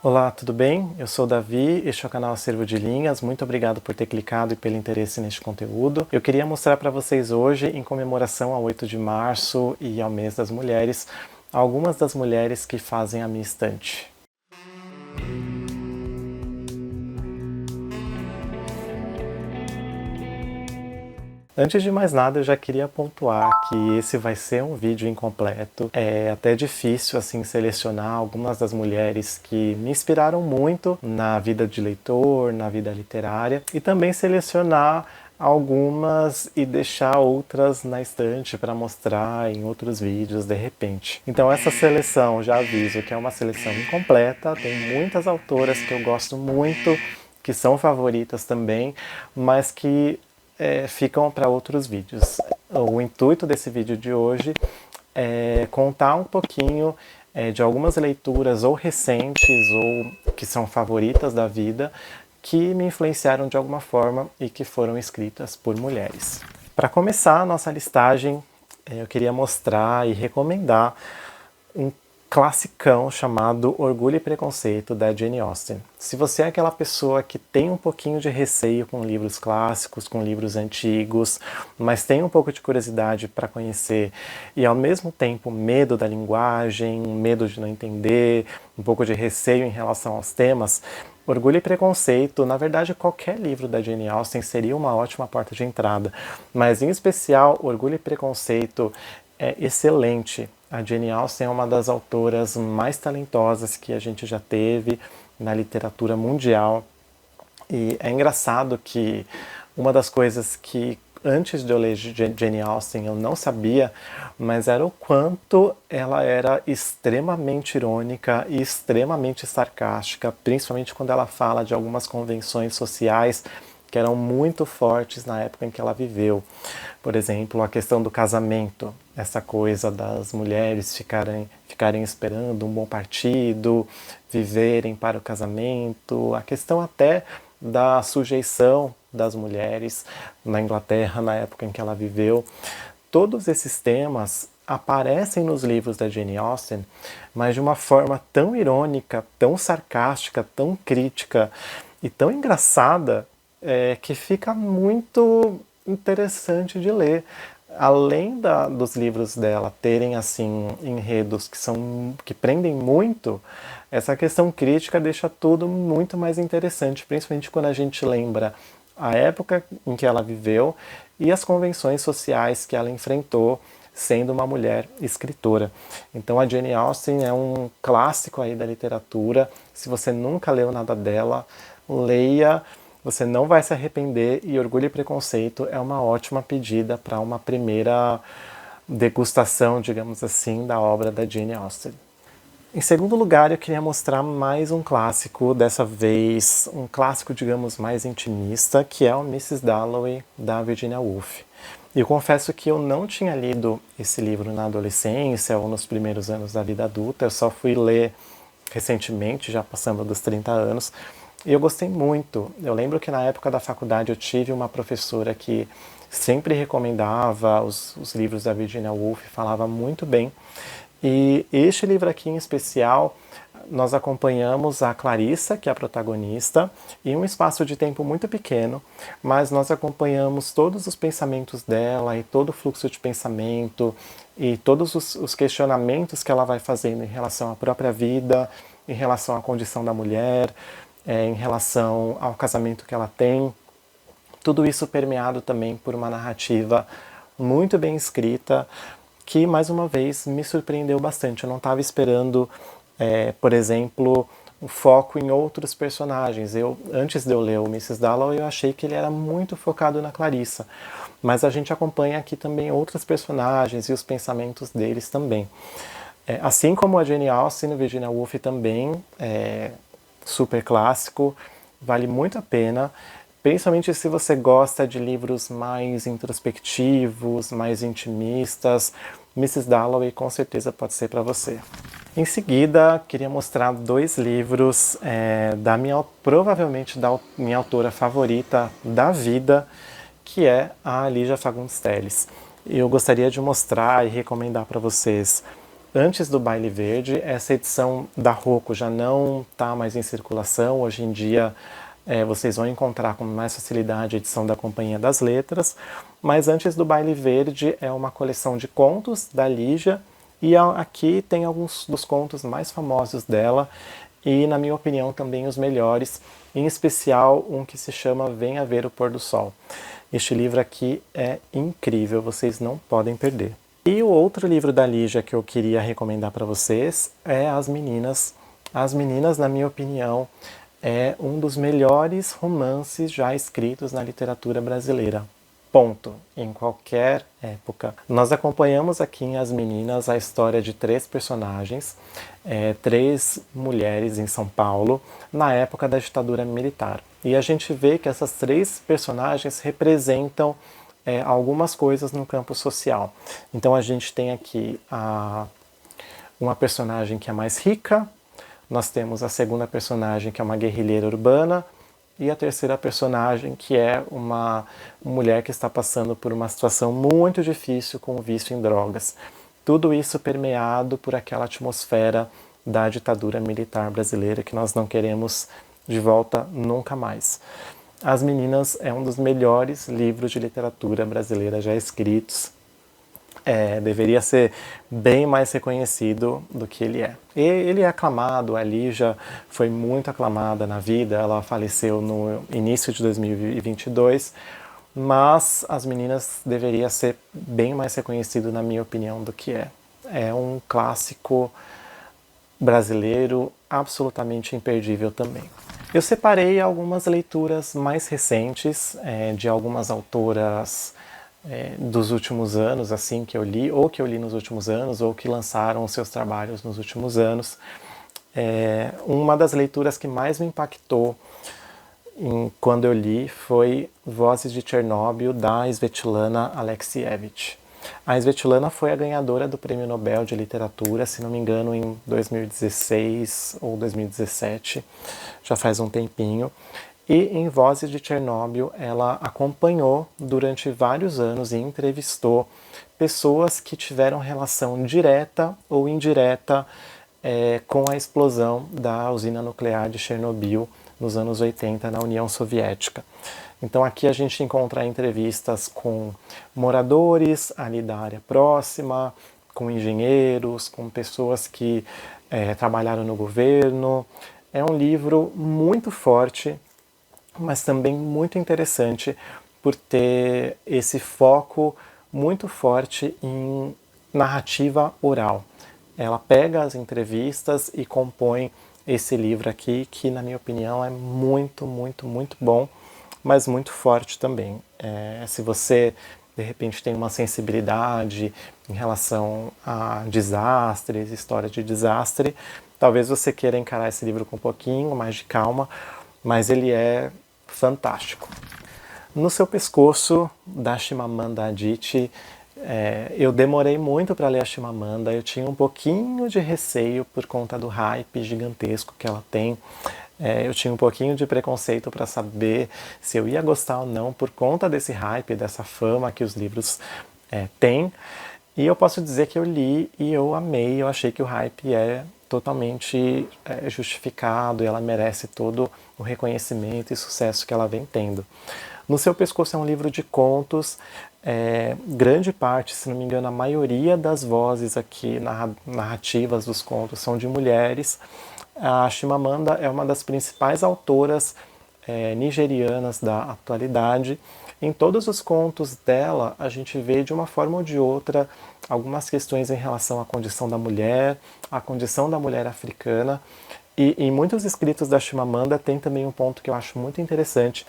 Olá, tudo bem? Eu sou o Davi, este é o canal Acervo de Linhas. Muito obrigado por ter clicado e pelo interesse neste conteúdo. Eu queria mostrar para vocês hoje, em comemoração ao 8 de março e ao mês das mulheres, algumas das mulheres que fazem a minha estante. Antes de mais nada, eu já queria pontuar que esse vai ser um vídeo incompleto. É até difícil assim selecionar algumas das mulheres que me inspiraram muito na vida de leitor, na vida literária, e também selecionar algumas e deixar outras na estante para mostrar em outros vídeos de repente. Então essa seleção, já aviso que é uma seleção incompleta, tem muitas autoras que eu gosto muito, que são favoritas também, mas que ficam para outros vídeos. O intuito desse vídeo de hoje é contar um pouquinho de algumas leituras ou recentes ou que são favoritas da vida que me influenciaram de alguma forma e que foram escritas por mulheres. Para começar a nossa listagem, eu queria mostrar e recomendar um classicão chamado Orgulho e Preconceito, da Jane Austen. Se você é aquela pessoa que tem um pouquinho de receio com livros clássicos, com livros antigos, mas tem um pouco de curiosidade para conhecer e ao mesmo tempo medo da linguagem, medo de não entender, um pouco de receio em relação aos temas, Orgulho e Preconceito, na verdade qualquer livro da Jane Austen seria uma ótima porta de entrada, mas em especial Orgulho e Preconceito é excelente. A Jane Austen é uma das autoras mais talentosas que a gente já teve na literatura mundial. E é engraçado que uma das coisas que antes de eu ler Jane Austen eu não sabia, mas era o quanto ela era extremamente irônica e extremamente sarcástica, principalmente quando ela fala de algumas convenções sociais que eram muito fortes na época em que ela viveu. Por exemplo, a questão do casamento, essa coisa das mulheres ficarem esperando um bom partido, viverem para o casamento, a questão até da sujeição das mulheres na Inglaterra na época em que ela viveu. Todos esses temas aparecem nos livros da Jane Austen, mas de uma forma tão irônica, tão sarcástica, tão crítica e tão engraçada que fica muito interessante de ler. Além dos livros dela terem assim enredos que prendem muito, essa questão crítica deixa tudo muito mais interessante, principalmente quando a gente lembra a época em que ela viveu e as convenções sociais que ela enfrentou sendo uma mulher escritora. Então a Jane Austen é um clássico aí da literatura. Se você nunca leu nada dela, leia. Você não vai se arrepender e Orgulho e Preconceito é uma ótima pedida para uma primeira degustação, digamos assim, da obra da Jane Austen. Em segundo lugar, eu queria mostrar mais um clássico, dessa vez um clássico, digamos, mais intimista, que é o Mrs. Dalloway, da Virginia Woolf. E eu confesso que eu não tinha lido esse livro na adolescência ou nos primeiros anos da vida adulta, eu só fui ler recentemente, já passando dos 30 anos, e eu gostei muito. Eu lembro que na época da faculdade eu tive uma professora que sempre recomendava os livros da Virginia Woolf, falava muito bem. E este livro aqui em especial, nós acompanhamos a Clarissa, que é a protagonista, em um espaço de tempo muito pequeno, mas nós acompanhamos todos os pensamentos dela e todo o fluxo de pensamento e todos os questionamentos que ela vai fazendo em relação à própria vida, em relação à condição da mulher, em relação ao casamento que ela tem. Tudo isso permeado também por uma narrativa muito bem escrita, que mais uma vez me surpreendeu bastante. Eu não estava esperando, por exemplo, o foco em outros personagens. Antes de eu ler o Mrs. Dalloway, eu achei que ele era muito focado na Clarissa, mas a gente acompanha aqui também outros personagens e os pensamentos deles também. Assim como a Jane Austen, o Virginia Woolf também super clássico, vale muito a pena, principalmente se você gosta de livros mais introspectivos, mais intimistas. Mrs. Dalloway com certeza pode ser para você. Em seguida, queria mostrar dois livros provavelmente da minha autora favorita da vida, que é a Lígia Fagundes Telles. Eu gostaria de mostrar e recomendar para vocês antes do Baile Verde. Essa edição da Rocco já não está mais em circulação. Hoje em dia vocês vão encontrar com mais facilidade a edição da Companhia das Letras, mas antes do Baile Verde é uma coleção de contos da Lígia, e aqui tem alguns dos contos mais famosos dela, e na minha opinião também os melhores, em especial um que se chama Venha Ver o Pôr do Sol. Este livro aqui é incrível, vocês não podem perder. E o outro livro da Lígia que eu queria recomendar para vocês é As Meninas. As Meninas, na minha opinião, é um dos melhores romances já escritos na literatura brasileira. Ponto. Em qualquer época. Nós acompanhamos aqui em As Meninas a história de 3 personagens, 3 mulheres em São Paulo, na época da ditadura militar. E a gente vê que essas 3 personagens representam algumas coisas no campo social. Então a gente tem aqui uma personagem que é mais rica, nós temos a segunda personagem, que é uma guerrilheira urbana, e a terceira personagem, que é uma mulher que está passando por uma situação muito difícil com o vício em drogas. Tudo isso permeado por aquela atmosfera da ditadura militar brasileira que nós não queremos de volta nunca mais. As Meninas é um dos melhores livros de literatura brasileira já escritos. Deveria ser bem mais reconhecido do que ele é. E ele é aclamado, a Lígia foi muito aclamada na vida, ela faleceu no início de 2022, mas As Meninas deveria ser bem mais reconhecido, na minha opinião, do que é. É um clássico brasileiro absolutamente imperdível também. Eu separei algumas leituras mais recentes de algumas autoras dos últimos anos, assim, que eu li, ou que eu li nos últimos anos, ou que lançaram os seus trabalhos nos últimos anos. Uma das leituras que mais me impactou quando eu li foi Vozes de Chernobyl, da Svetlana Alexievich. A Svetlana foi a ganhadora do Prêmio Nobel de Literatura, se não me engano, em 2016 ou 2017, já faz um tempinho. E em Vozes de Chernobyl, ela acompanhou durante vários anos e entrevistou pessoas que tiveram relação direta ou indireta com a explosão da usina nuclear de Chernobyl nos anos 80 na União Soviética. Então aqui a gente encontra entrevistas com moradores ali da área próxima, com engenheiros, com pessoas que trabalharam no governo. É um livro muito forte, mas também muito interessante por ter esse foco muito forte em narrativa oral. Ela pega as entrevistas e compõe esse livro aqui, que na minha opinião é muito, muito, muito bom, mas muito forte também. Se você de repente tem uma sensibilidade em relação a desastres, história de desastre, talvez você queira encarar esse livro com um pouquinho mais de calma, mas ele é fantástico. No Seu Pescoço, da Chimamanda Adichie, eu demorei muito para ler a Chimamanda, eu tinha um pouquinho de receio por conta do hype gigantesco que ela tem. Eu tinha um pouquinho de preconceito para saber se eu ia gostar ou não por conta desse hype, dessa fama que os livros têm. E eu posso dizer que eu li e eu amei, eu achei que o hype é totalmente justificado e ela merece todo o reconhecimento e sucesso que ela vem tendo. No Seu Pescoço é um livro de contos, grande parte, se não me engano, a maioria das vozes aqui, narrativas dos contos, são de mulheres. A Chimamanda é uma das principais autoras nigerianas da atualidade. Em todos os contos dela, a gente vê de uma forma ou de outra algumas questões em relação à condição da mulher, à condição da mulher africana. E em muitos escritos da Chimamanda tem também um ponto que eu acho muito interessante,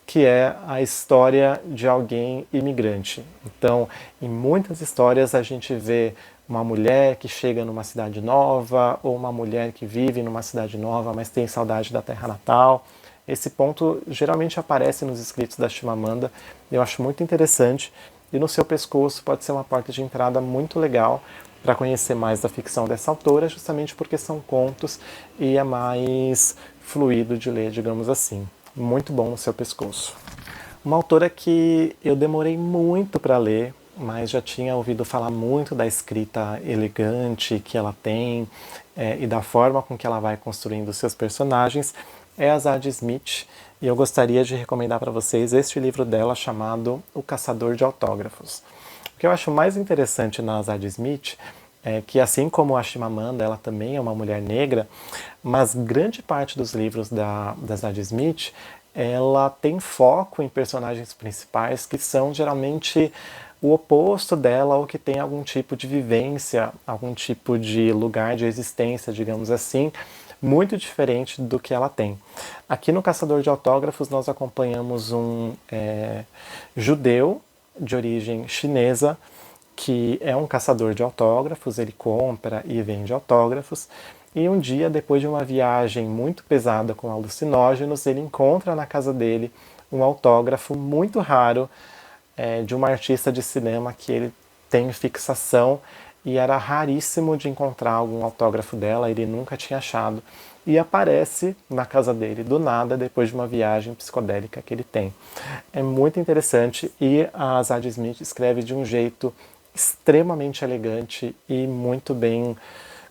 que é a história de alguém imigrante. Então, em muitas histórias a gente vê uma mulher que chega numa cidade nova, ou uma mulher que vive numa cidade nova, mas tem saudade da terra natal. Esse ponto geralmente aparece nos escritos da Chimamanda, eu acho muito interessante, e No Seu Pescoço pode ser uma porta de entrada muito legal para conhecer mais da ficção dessa autora, justamente porque são contos e é mais fluido de ler, digamos assim. Muito bom No Seu Pescoço. Uma autora que eu demorei muito para ler, mas já tinha ouvido falar muito da escrita elegante que ela tem e da forma com que ela vai construindo seus personagens, é a Zadie Smith, e eu gostaria de recomendar para vocês este livro dela chamado O Caçador de Autógrafos. O que eu acho mais interessante na Zadie Smith é que, assim como a Chimamanda, ela também é uma mulher negra, mas grande parte dos livros da Zadie Smith, ela tem foco em personagens principais que são geralmente o oposto dela ou que tem algum tipo de vivência, algum tipo de lugar de existência, digamos assim, muito diferente do que ela tem. Aqui no Caçador de Autógrafos nós acompanhamos um judeu de origem chinesa que é um caçador de autógrafos, ele compra e vende autógrafos, e um dia, depois de uma viagem muito pesada com alucinógenos, ele encontra na casa dele um autógrafo muito raro de uma artista de cinema que ele tem fixação, e era raríssimo de encontrar algum autógrafo dela, ele nunca tinha achado, e aparece na casa dele do nada depois de uma viagem psicodélica que ele tem. É muito interessante, e a Zadie Smith escreve de um jeito extremamente elegante e muito bem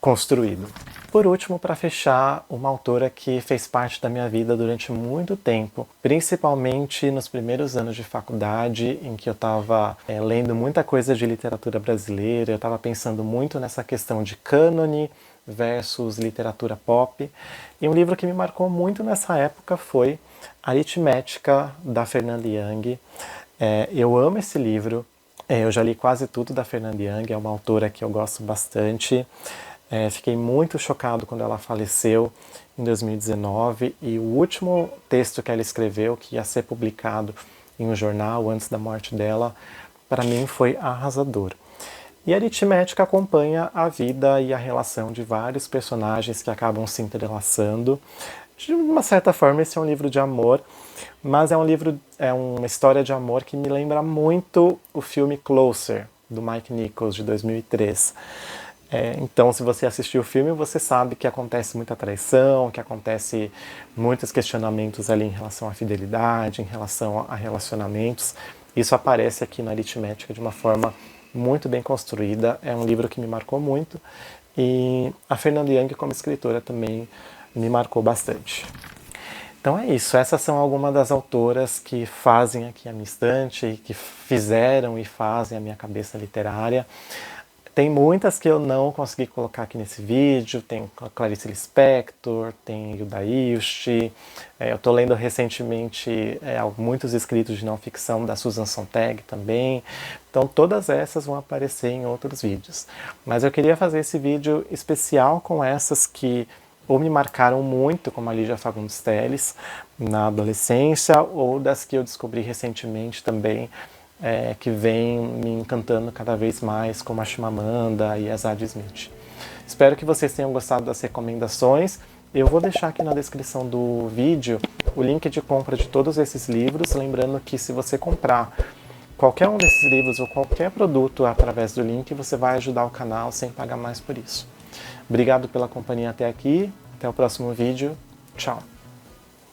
construído. Por último, para fechar, uma autora que fez parte da minha vida durante muito tempo, principalmente nos primeiros anos de faculdade, em que eu estava lendo muita coisa de literatura brasileira, eu estava pensando muito nessa questão de cânone versus literatura pop, e um livro que me marcou muito nessa época foi Aritmética, da Fernanda Young. Eu amo esse livro, eu já li quase tudo da Fernanda Young, é uma autora que eu gosto bastante. Fiquei muito chocado quando ela faleceu em 2019, e o último texto que ela escreveu, que ia ser publicado em um jornal antes da morte dela, para mim foi arrasador. E a Aritmética acompanha a vida e a relação de vários personagens que acabam se entrelaçando. De uma certa forma, esse é um livro de amor, mas é uma história de amor que me lembra muito o filme Closer, do Mike Nichols, de 2003. Então, se você assistiu o filme, você sabe que acontece muita traição, que acontece muitos questionamentos ali em relação à fidelidade, em relação a relacionamentos. Isso aparece aqui na Aritmética de uma forma muito bem construída. É um livro que me marcou muito, e a Fernanda Young, como escritora, também me marcou bastante. Então é isso, essas são algumas das autoras que fazem aqui a minha estante, que fizeram e fazem a minha cabeça literária. Tem muitas que eu não consegui colocar aqui nesse vídeo, tem Clarice Lispector, tem Hilda Ilst, eu estou lendo recentemente muitos escritos de não ficção da Susan Sontag também, então todas essas vão aparecer em outros vídeos. Mas eu queria fazer esse vídeo especial com essas que ou me marcaram muito, como a Lígia Fagundes Telles, na adolescência, ou das que eu descobri recentemente também, que vem me encantando cada vez mais, como a Chimamanda e a Zadie Smith. Espero que vocês tenham gostado das recomendações. Eu vou deixar aqui na descrição do vídeo o link de compra de todos esses livros, lembrando que se você comprar qualquer um desses livros ou qualquer produto através do link, você vai ajudar o canal sem pagar mais por isso. Obrigado pela companhia até aqui, até o próximo vídeo, tchau!